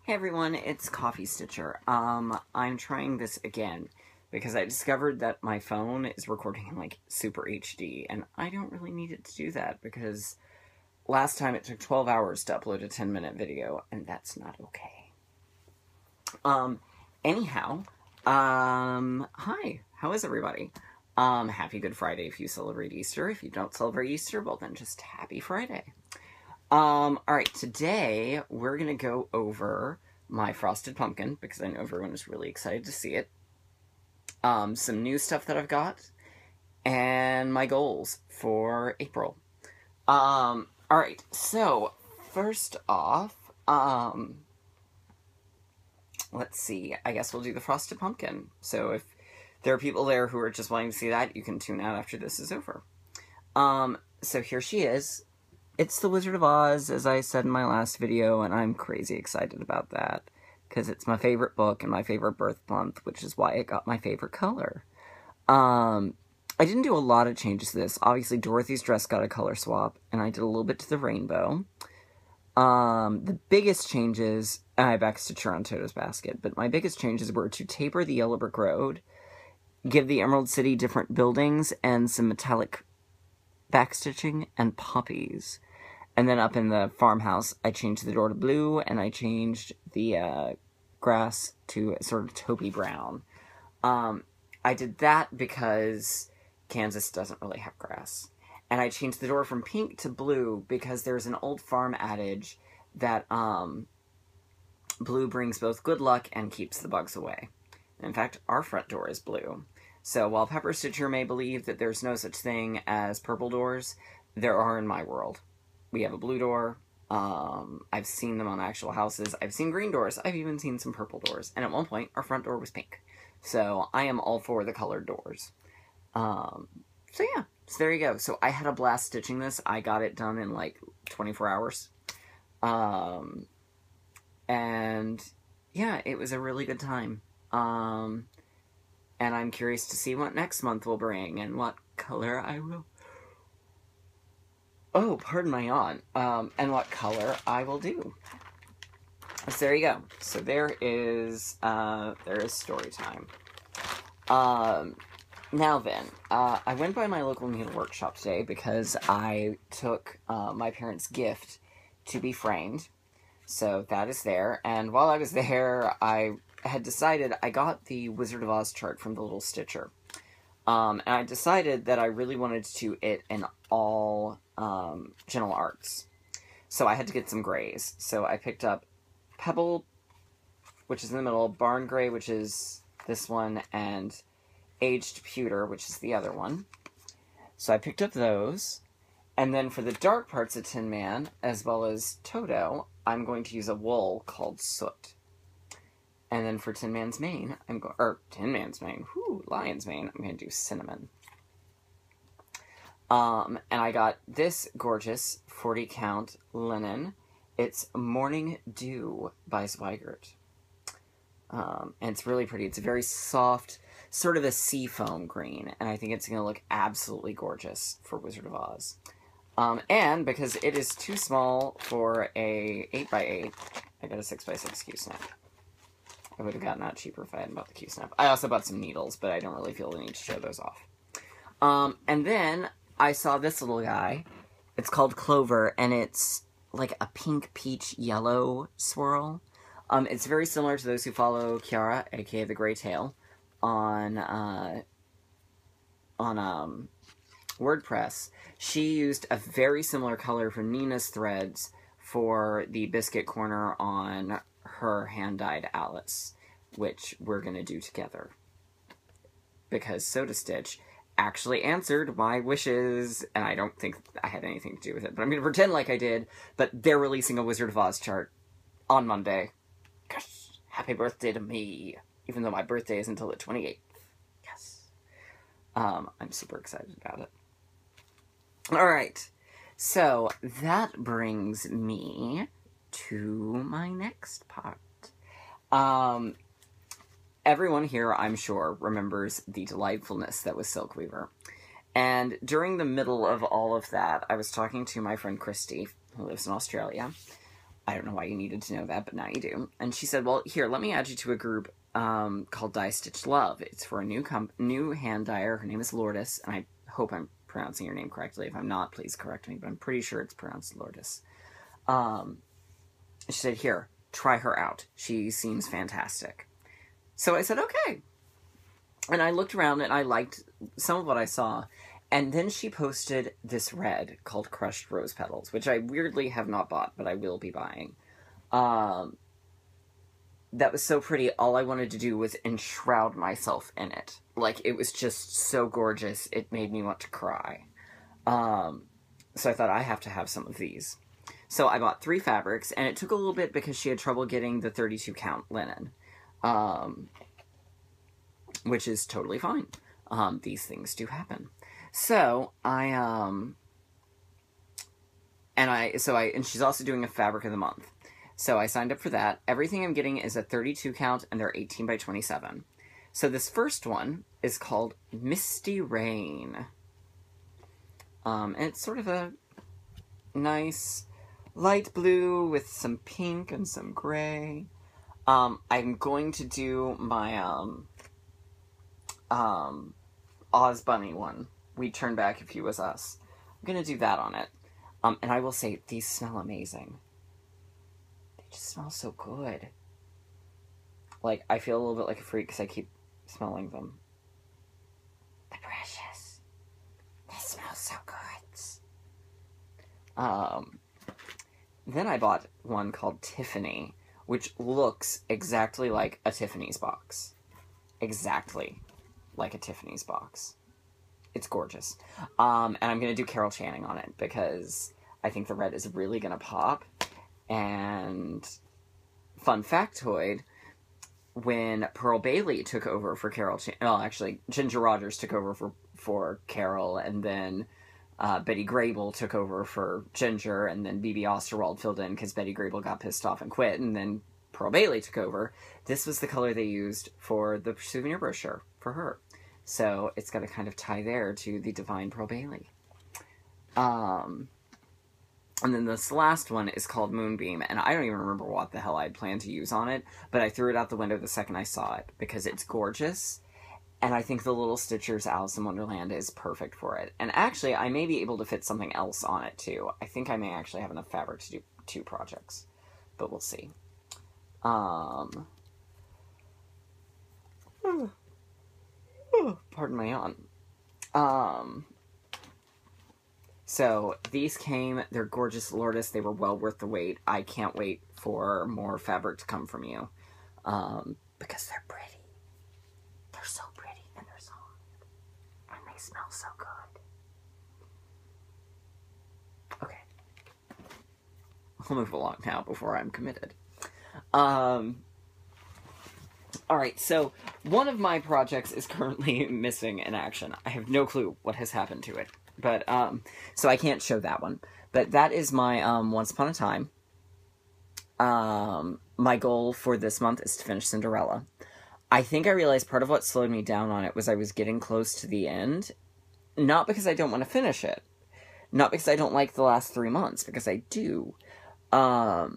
Hey everyone, it's Coffee Stitcher. I'm trying this again because I discovered that my phone is recording in like Super HD, and I don't really need it to do that because last time it took 12 hours to upload a 10-minute video, and that's not okay. Anyhow, hi, how is everybody? Happy Good Friday if you celebrate Easter. If you don't celebrate Easter, well then just happy Friday. Alright, today we're gonna go over my Frosted Pumpkin, because I know everyone is really excited to see it. Some new stuff that I've got, and my goals for April. Alright, so, first off, let's see, I guess we'll do the Frosted Pumpkin. So if there are people there who are just wanting to see that, you can tune out after this is over. So here she is. It's The Wizard of Oz, as I said in my last video, and I'm crazy excited about that, because it's my favorite book and my favorite birth month, which is why it got my favorite color. I didn't do a lot of changes to this. Obviously, Dorothy's dress got a color swap, and I did a little bit to the rainbow. The biggest changes, I backstitched her on Toto's basket, but my biggest changes were to taper the Yellow Brick Road, give the Emerald City different buildings and some metallic backstitching and poppies. And then up in the farmhouse, I changed the door to blue, and I changed the grass to sort of taupey brown. I did that because Kansas doesn't really have grass. And I changed the door from pink to blue because there's an old farm adage that blue brings both good luck and keeps the bugs away. In fact, our front door is blue. So while Pepper Stitcher may believe that there's no such thing as purple doors, there are in my world. We have a blue door. I've seen them on actual houses. I've seen green doors. I've even seen some purple doors. And at one point, our front door was pink. So I am all for the colored doors. So yeah. So there you go. So I had a blast stitching this. I got it done in like 24 hours. And yeah, it was a really good time. And I'm curious to see what next month will bring and what color I will... Oh, pardon my yawn. And what color I will do. So there you go. So there is story time. Now then, I went by my local needle workshop today because I took my parents' gift to be framed. So that is there. And while I was there, I had decided I got the Wizard of Oz chart from the Little Stitcher. And I decided that I really wanted to do it in all Gentle Arts. So I had to get some grays. So I picked up Pebble, which is in the middle, Barn Gray, which is this one, and Aged Pewter, which is the other one. So I picked up those. And then for the dark parts of Tin Man, as well as Toto, I'm going to use a wool called Soot. And then for Tin Man's mane, Lion's mane, I'm going to do Cinnamon. And I got this gorgeous 40 count linen. It's Morning Dew by Zweigart. And it's really pretty. It's a very soft, sort of a seafoam green, and I think it's going to look absolutely gorgeous for Wizard of Oz. And because it is too small for a 8x8, I got a 6x6 Q-snap. I would have gotten that cheaper if I hadn't bought the Q-snap. I also bought some needles, but I don't really feel the need to show those off. And then I saw this little guy. It's called Clover, and it's like a pink, peach, yellow swirl. It's very similar to those who follow Kiara, aka the Grey Tail, on WordPress. She used a very similar color from Nina's threads for the biscuit corner on her hand-dyed Alice, which we're going to do together. Because Soda Stitch actually answered my wishes, and I don't think I had anything to do with it, but I'm going to pretend like I did, but they're releasing a Wizard of Oz chart on Monday. Yes! Happy birthday to me! Even though my birthday is until the 28th. Yes. I'm super excited about it. Alright, so that brings me to my next part. Everyone here, I'm sure, remembers the delightfulness that was Silkweaver. And during the middle of all of that, I was talking to my friend Christy, who lives in Australia, I don't know why you needed to know that, but now you do. And she said, well, here, let me add you to a group called Dye Stitch Love. It's for a new hand dyer. Her name is Lourdes, and I hope I'm pronouncing your name correctly. If I'm not, please correct me, but I'm pretty sure it's pronounced Lourdes. She said, here, try her out. She seems fantastic. So I said, okay. And I looked around and I liked some of what I saw. And then she posted this red called Crushed Rose Petals, which I weirdly have not bought, but I will be buying. That was so pretty. All I wanted to do was enshroud myself in it. Like, it was just so gorgeous. It made me want to cry. So I thought, I have to have some of these. So I bought 3 fabrics, and it took a little bit because she had trouble getting the 32 count linen. Which is totally fine. These things do happen. So and she's also doing a fabric of the month. So I signed up for that. Everything I'm getting is a 32 count, and they're 18 by 27. So this first one is called Misty Rain. And it's sort of a nice light blue with some pink and some gray. I'm going to do my, Oz Bunny one. We Turn Back If You Was Us. I'm gonna do that on it. And I will say, these smell amazing. They just smell so good. Like, I feel a little bit like a freak because I keep smelling them. They're precious. They smell so good. Then I bought one called Tiffany, which looks exactly like a Tiffany's box. Exactly like a Tiffany's box. It's gorgeous. And I'm going to do Carol Channing on it because I think the red is really going to pop. And fun factoid, when Pearl Bailey took over for Carol Channing, well, actually, Ginger Rogers took over for Carol, and then Betty Grable took over for Ginger, and then B.B. Osterwald filled in because Betty Grable got pissed off and quit, and then Pearl Bailey took over. This was the color they used for the souvenir brochure for her. So it's got to kind of tie there to the Divine Pearl Bailey. And then this last one is called Moonbeam, and I don't even remember what the hell I'd planned to use on it, but I threw it out the window the second I saw it because it's gorgeous. And I think the Little Stitchers Alice in Wonderland is perfect for it. And actually, I may be able to fit something else on it, too. I think I may actually have enough fabric to do 2 projects. But we'll see. Pardon my yawn. So, these came. They're gorgeous, Lourdes. They were well worth the wait. I can't wait for more fabric to come from you. Because they're pretty. They're so pretty, and they're soft. And they smell so good. Okay. I'll move along now before I'm committed. Alright, so one of my projects is currently missing in action. I have no clue what has happened to it. But, so I can't show that one. But that is my, Once Upon a Time. My goal for this month is to finish Cinderella. I think I realized part of what slowed me down on it was I was getting close to the end. Not because I don't want to finish it. Not because I don't like the last 3 months, because I do. But...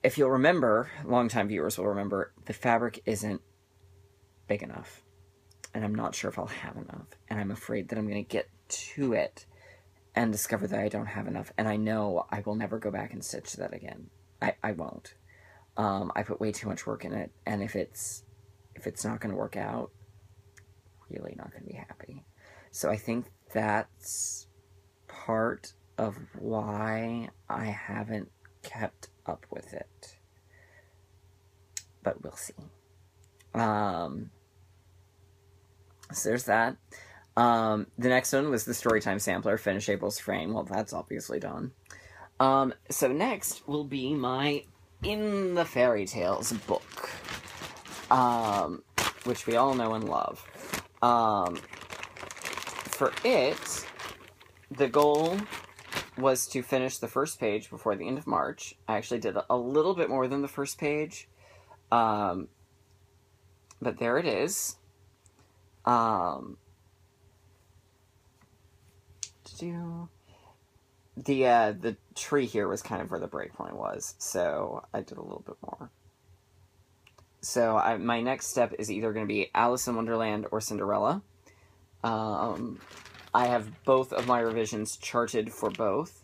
if you'll remember, longtime viewers will remember, the fabric isn't big enough. And I'm not sure if I'll have enough. And I'm afraid that I'm going to get to it and discover that I don't have enough. And I know I will never go back and stitch that again. I won't. I put way too much work in it. And if it's not going to work out, really not going to be happy. So I think that's part of why I haven't kept up with it. But we'll see. So there's that. The next one was the Storytime Sampler, Finish April's Frame. Well, that's obviously done. So next will be my In the Fairy Tales book. Which we all know and love. For it, the goal was to finish the first page before the end of March. I actually did a little bit more than the first page. But there it is. do? The tree here was kind of where the break point was, so I did a little bit more. So my next step is either going to be Alice in Wonderland or Cinderella. I have both of my revisions charted for both.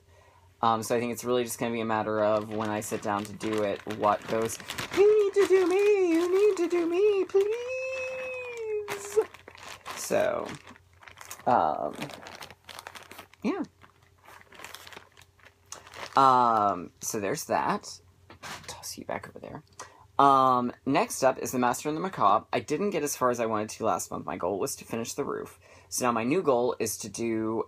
So I think it's really just going to be a matter of when I sit down to do it, what goes, you need to do me, you need to do me, please. So, yeah. So there's that. Toss you back over there. Next up is The Master and the Macabre. I didn't get as far as I wanted to last month. My goal was to finish the roof. So now my new goal is to do,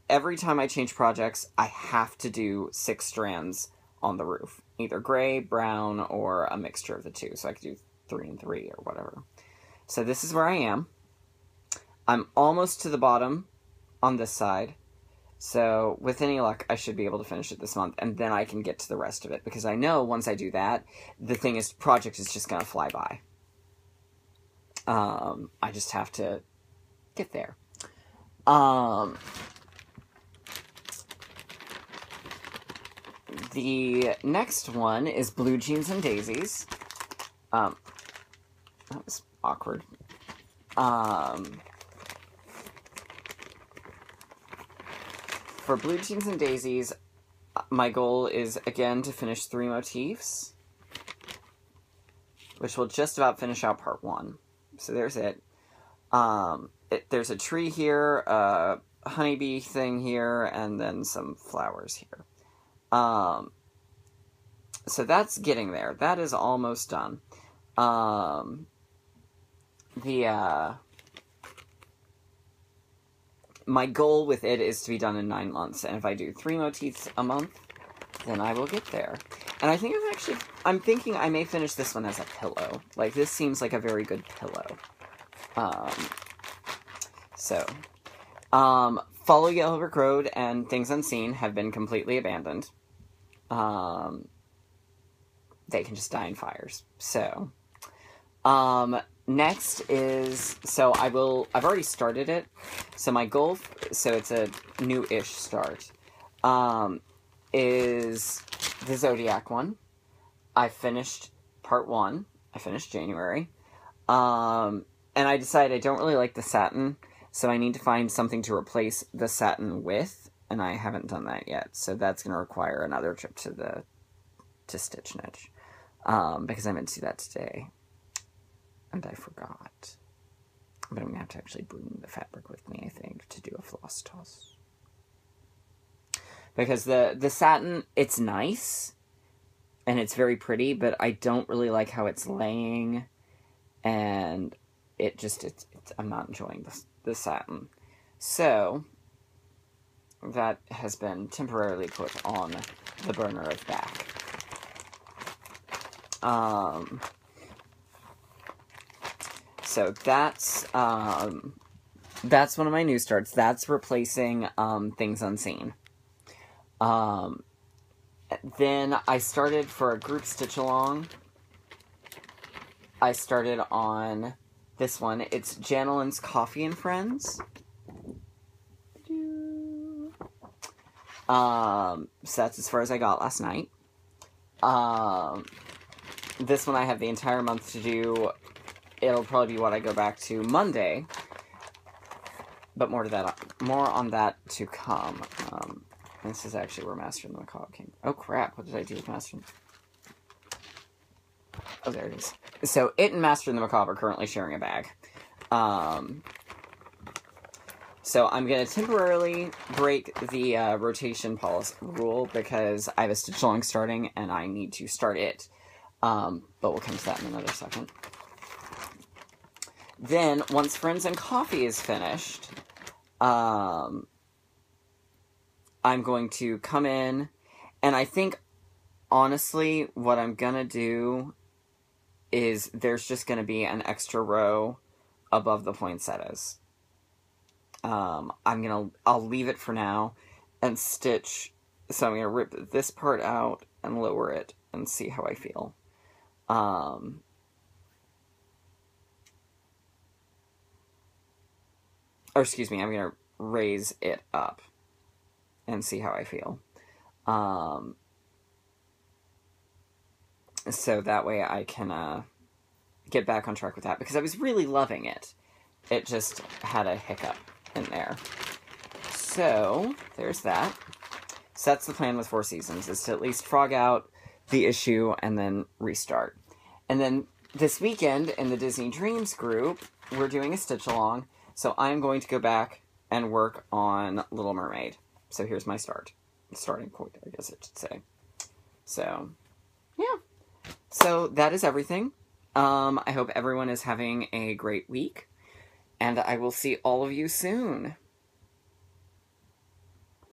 every time I change projects, I have to do 6 strands on the roof. Either gray, brown, or a mixture of the two. So I could do 3 and 3 or whatever. So this is where I am. I'm almost to the bottom on this side. So with any luck, I should be able to finish it this month, and then I can get to the rest of it, because I know once I do that, the project is just going to fly by. I just have to get there. The next one is Blue Jeans and Daisies. That was awkward. For Blue Jeans and Daisies, my goal is, again, to finish 3 motifs, which will just about finish out part 1. So there's it. There's a tree here, a honeybee thing here, and then some flowers here. So that's getting there. That is almost done. My goal with it is to be done in 9 months, and if I do 3 motifs a month, then I will get there. And I think I'm thinking I may finish this one as a pillow. Like, this seems like a very good pillow. Follow Yellow Brick Road and Things Unseen have been completely abandoned. They can just die in fires. So, next is, I've already started it. So my goal, so it's a new-ish start, is the Zodiac one. I finished part 1. I finished January. And I decided I don't really like the satin, so I need to find something to replace the satin with, and I haven't done that yet. So that's going to require another trip to Stitch Niche, because I meant to do that today. And I forgot. But I'm going to have to actually bring the fabric with me, I think, to do a floss toss. Because the satin, it's nice, and it's very pretty, but I don't really like how it's laying, and I'm not enjoying the satin. So, that has been temporarily put on the burner of back. So that's one of my new starts. That's replacing Things Unseen. Then I started for a group stitch along. I started on this one. It's Janeline's Coffee and Friends. So that's as far as I got last night. This one I have the entire month to do. It'll probably be what I go back to Monday. But more on that to come. This is actually where Master and the Macabre came. Oh crap, what did I do with Master? Oh, there it is. So, it and Master and the Macabre are currently sharing a bag. So, I'm going to temporarily break the rotation policy rule because I have a stitch along starting and I need to start it. But we'll come to that in another second. Then, once Friends and Coffee is finished, I'm going to come in, and I think, honestly, what I'm gonna do is there's just gonna be an extra row above the poinsettias. I'll leave it for now and stitch, so I'm gonna rip this part out and lower it and see how I feel. Or excuse me, I'm going to raise it up and see how I feel. So that way I can get back on track with that, because I was really loving it. It just had a hiccup in there. So there's that. So that's the plan with Four Seasons, is to at least frog out the issue and then restart. And then this weekend in the Disney Dreams group, we're doing a stitch along. So I'm going to go back and work on Little Mermaid. So here's my starting point, I guess I should say. So, yeah. So that is everything. I hope everyone is having a great week. And I will see all of you soon.